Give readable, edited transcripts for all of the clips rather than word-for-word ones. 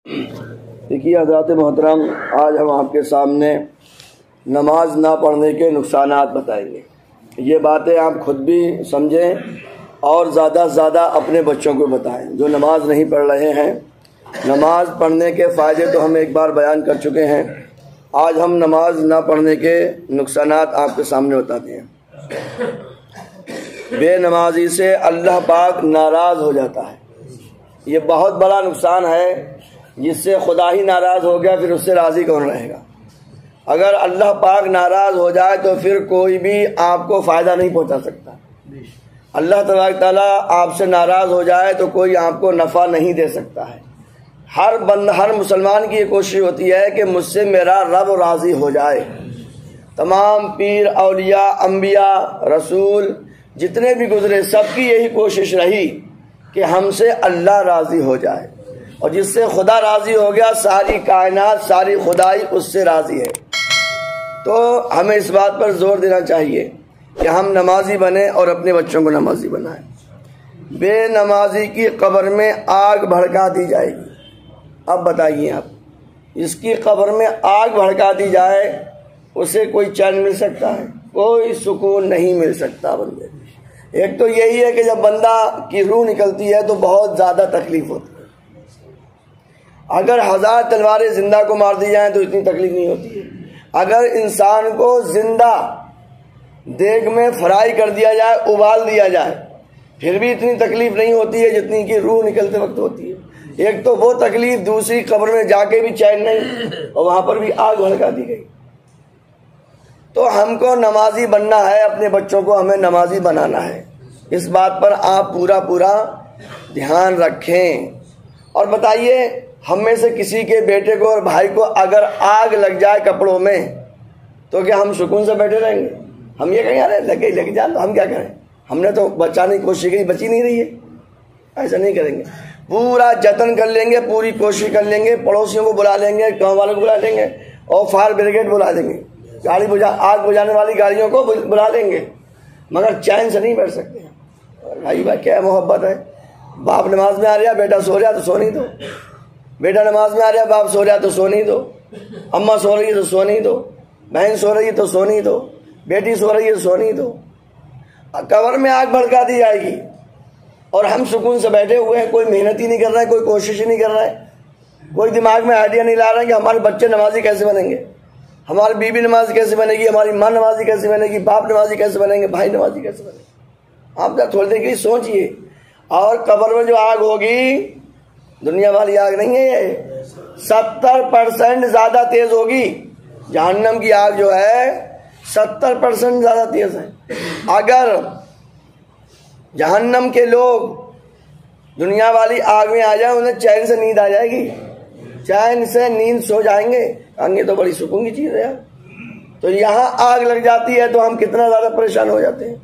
دیکھیے حضرات محترم، آج ہم آپ کے سامنے نماز نہ پڑھنے کے نقصانات بتائیں گے۔ یہ باتیں آپ خود بھی سمجھیں اور زیادہ سے زیادہ اپنے بچوں کو بتائیں جو نماز نہیں پڑھ رہے ہیں۔ نماز پڑھنے کے فائدے تو ہم ایک بار بیان کر چکے ہیں، آج ہم نماز نہ پڑھنے کے نقصانات آپ کے سامنے بتاتے ہیں۔ بے نمازی سے اللہ پاک ناراض ہو جاتا ہے، یہ بہت بڑا نقصان ہے۔ جس سے خدا ہی ناراض ہو گیا پھر اس سے راضی کون رہے گا؟ اگر اللہ پاک ناراض ہو جائے تو پھر کوئی بھی آپ کو فائدہ نہیں پہنچا سکتا۔ اللہ تبارک تعالیٰ آپ سے ناراض ہو جائے تو کوئی آپ کو نفع نہیں دے سکتا ہے۔ ہر مسلمان کی یہ کوشش ہوتی ہے کہ مجھ سے میرا رب راضی ہو جائے۔ تمام پیر، اولیاء، انبیاء، رسول جتنے بھی گزرے سب کی یہی کوشش رہی کہ ہم سے اللہ راضی ہو جائے، اور جس سے خدا راضی ہو گیا ساری کائنات، ساری خدائی اس سے راضی ہے۔ تو ہمیں اس بات پر زور دینا چاہیے کہ ہم نمازی بنیں اور اپنے بچوں کو نمازی بنائیں۔ بے نمازی کی قبر میں آگ بھڑکا دی جائے گی۔ اب بتائیے آپ، اس کی قبر میں آگ بھڑکا دی جائے اسے کوئی چین مل سکتا ہے؟ کوئی سکون نہیں مل سکتا بندے۔ ایک تو یہی ہے کہ جب بندہ کی روح نکلتی ہے تو بہت زیادہ تکلیف ہوتی ہے۔ اگر 1000 تلواریں زندہ کو مار دی جائیں تو اتنی تکلیف نہیں ہوتی ہے۔ اگر انسان کو زندہ دیگ میں فرائی کر دیا جائے، ابال دیا جائے، پھر بھی اتنی تکلیف نہیں ہوتی ہے جتنی کہ روح نکلتے وقت ہوتی ہے۔ ایک تو وہ تکلیف، دوسری قبر میں جا کے بھی چین نہیں، اور وہاں پر بھی آگ بھڑکا دی گئی۔ تو ہم کو نمازی بننا ہے، اپنے بچوں کو ہمیں نمازی بنانا ہے۔ اس بات پر آپ پورا دھیان رکھیں۔ اور بتائیے، ہم میں سے کسی کے بیٹے کو اور بھائی کو اگر آگ لگ جائے کپڑوں میں تو کیا ہم سکون سے بیٹھے رہیں گے؟ ہم یہ کہیں یار لگ جائے تو ہم کیا کریں؟ ہم نے تو بچانے کی کوشش کی، بچی نہیں رہی ہے۔ ایسا نہیں کریں گے، پورا جتن کر لیں گے، پوری کوشش کر لیں گے، پڑوسیوں کو بلا لیں گے، گاؤں والوں کو بلا لیں گے، اور فائر بریگیڈ بلا لیں گے، آگ بجھانے والی گاڑیوں کو بلا لیں گے، مگر چین سے نہیں بیٹھ سکتے۔ بھائی کیا محبت ہے! باپ نماز میں آ رہا، بیٹا سو رہا تو سو نہیں دو، بیٹا نماز میں آ رہا، باپ سو رہا تو سو نہیں دو، اماں سو رہی ہے تو سو نہیں دو، بہن سو رہی ہے تو سو نہیں دو، بیٹی سو رہی ہے تو سو نہیں دو۔ قبر میں آگ بھڑکا دی جائے گی اور ہم سکون سے بیٹھے ہوئے ہیں، کوئی محنت ہی نہیں کر رہا ہے، کوئی کوشش ہی نہیں کر رہا ہے، کوئی دماغ میں آئیڈیا نہیں لا رہا ہے کہ ہمارے بچے نمازی کیسے بنیں گے، ہماری بیوی نمازی کیسے بنے گی، ہماری ماں نمازی کیسے بنے گی، باپ نمازی کیسے بنیں گے، بھائی نمازی کیسے بنے گے۔ آپ ذرا تھوڑی دیر کے لیے سوچئے۔ اور قبر میں جو آگ ہوگی دنیا والی آگ نہیں ہے، یہ 70% زیادہ تیز ہوگی۔ جہنم کی آگ جو ہے 70% زیادہ تیز ہے۔ اگر جہنم کے لوگ دنیا والی آگ میں آ جائیں انہیں چین سے نیند آ جائے گی، چین سے نیند سو جائیں گے، کہیں گے تو بڑی سکون کی چیز ہے یار۔ تو یہاں آگ لگ جاتی ہے تو ہم کتنا زیادہ پریشان ہو جاتے ہیں،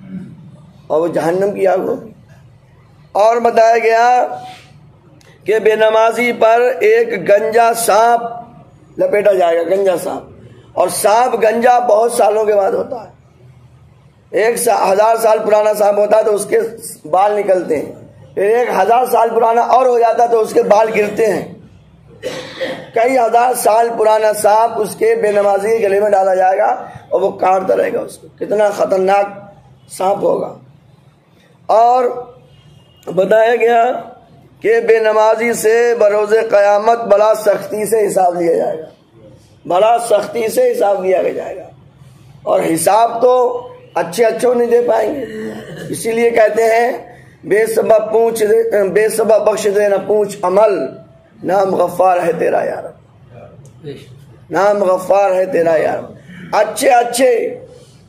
اور وہ جہنم کی آگ ہوگی۔ اور بتایا گیا کہ بے نمازی پر ایک گنجا سانپ لپیٹا جائے گا، گنجا سانپ۔ اور سانپ گنجا بہت سالوں کے بعد ہوتا ہے۔ 1000 سال پرانا سانپ ہوتا ہے تو اس کے بال نکلتے ہیں، پھر 1000 سال پرانا اور ہو جاتا ہے تو اس کے بال گرتے ہیں۔ کئی 1000 سال پرانا سانپ اس کے بے نمازی کے گلے میں ڈالا جائے گا اور وہ کاٹتا رہے گا اس کو۔ کتنا خطرناک سانپ ہوگا۔ اور بتایا گیا کہ بے نمازی سے بروز قیامت بڑا سختی سے حساب لیا جائے گا، بڑا سختی سے حساب لیا جائے گا، اور حساب تو اچھوں نہیں دے پائیں گے۔ اسی لیے کہتے ہیں بے سبب بخش دے نہ پوچھ عمل، نام غفار ہے تیرا یار، نام غفار ہے تیرا یار۔ اچھے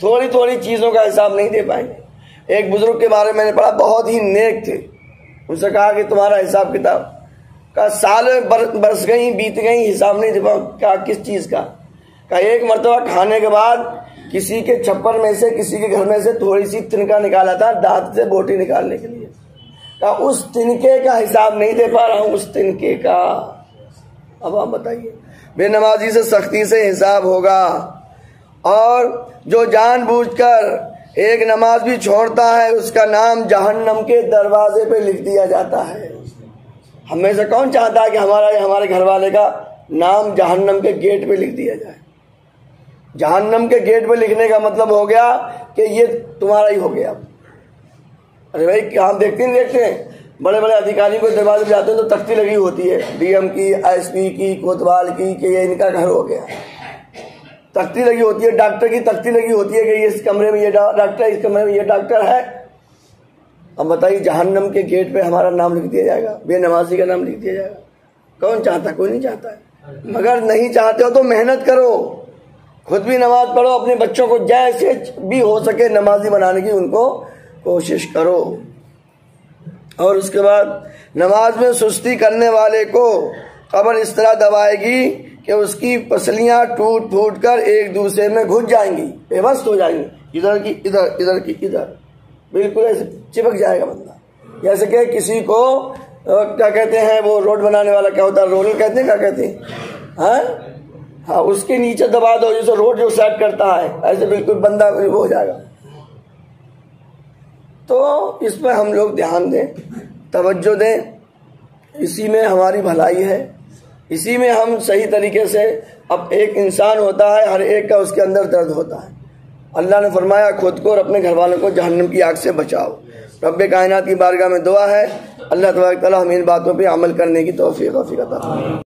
تھوڑی چیزوں کا حساب نہیں دے پائیں گے۔ ایک بزرگ کے بارے میں نے پڑھا، بہت ہی نیک تھے، ان سے کہا کہ تمہارا حساب کتاب کا سالیں برس گئیں، بیت گئیں، حساب نہیں دے پاؤ۔ کہا کس چیز کا؟ کہا ایک مرتبہ کھانے کے بعد کسی کے چھپر میں سے، کسی کے گھر میں سے تھوڑی سی تنکا نکالا تھا دانت سے بوٹی نکالنے کے لیے۔ کہا اس تنکے کا حساب نہیں دے پا رہا ہوں، اس تنکے کا۔ اب آپ بتائیے، بے نمازی سے سختی سے حساب ہوگا۔ اور جو جان بوجھ کر ایک نماز بھی چھوڑتا ہے اس کا نام جہنم کے دروازے پہ لکھ دیا جاتا ہے۔ ہمیں سے کون چاہتا ہے کہ ہمارے گھر والے کا نام جہنم کے گیٹ پہ لکھ دیا جائے؟ جہنم کے گیٹ پہ لکھنے کا مطلب ہو گیا کہ یہ تمہارا ہی ہو گیا۔ ارے بھائی ہم دیکھتے ہیں بڑے بڑے ادھیکاری کو دروازے پہ جاتے ہیں تو تختی لگی ہوتی ہے، ڈی ایم کی، ایس پی کی، کوتوال کی، کہ یہ ان کا گھر ہو گیا۔ تختی لگی ہوتی ہے، ڈاکٹر کی تختی لگی ہوتی ہے کہ یہ اس کمرے میں یہ ڈاکٹر ہے، اس کمرے میں یہ ڈاکٹر ہے۔ اب بتائیے جہنم کے گیٹ پہ ہمارا نام لکھ دیا جائے گا، بے نمازی کا نام لکھ دیا جائے گا؟ کون چاہتا؟ کوئی نہیں چاہتا ہے۔ مگر نہیں چاہتے ہو تو محنت کرو، خود بھی نماز پڑھو، اپنے بچوں کو جیسے بھی ہو سکے نمازی بنانے کی ان کو کوشش کرو۔ اور اس کے بعد نماز میں سستی کرنے والے کو قبر اس طرح دبائے گی کہ اس کی پسلیاں ٹوٹ پھوٹ کر ایک دوسرے میں گھس جائیں گی، بے بس ہو جائیں گی، ادھر کی ادھر، ادھر کی ادھر، بالکل ایسے چپک جائے گا بندہ۔ جیسے کہ کسی کو کیا کہتے ہیں، وہ روڈ بنانے والا کیا ہوتا ہے، رولر کہتے ہیں، کیا کہتے ہیں، ہاں اس کے نیچے دبا دو، جیسے روڈ جو سیٹ کرتا ہے، ایسے بالکل بندہ ہو جائے گا۔ تو اس پہ ہم لوگ دھیان دیں، توجہ دیں، اسی میں ہماری بھلائی ہے، اسی میں ہم صحیح طریقے سے، اب ایک انسان ہوتا ہے، ہر ایک کا اس کے اندر درد ہوتا ہے۔ اللہ نے فرمایا خود کو اور اپنے گھر والوں کو جہنم کی آگ سے بچاؤ۔ رب کائنات کی بارگاہ میں دعا ہے اللہ تبارک تعالیٰ ہمیں ان باتوں پہ عمل کرنے کی توفیق عطا فرمائے۔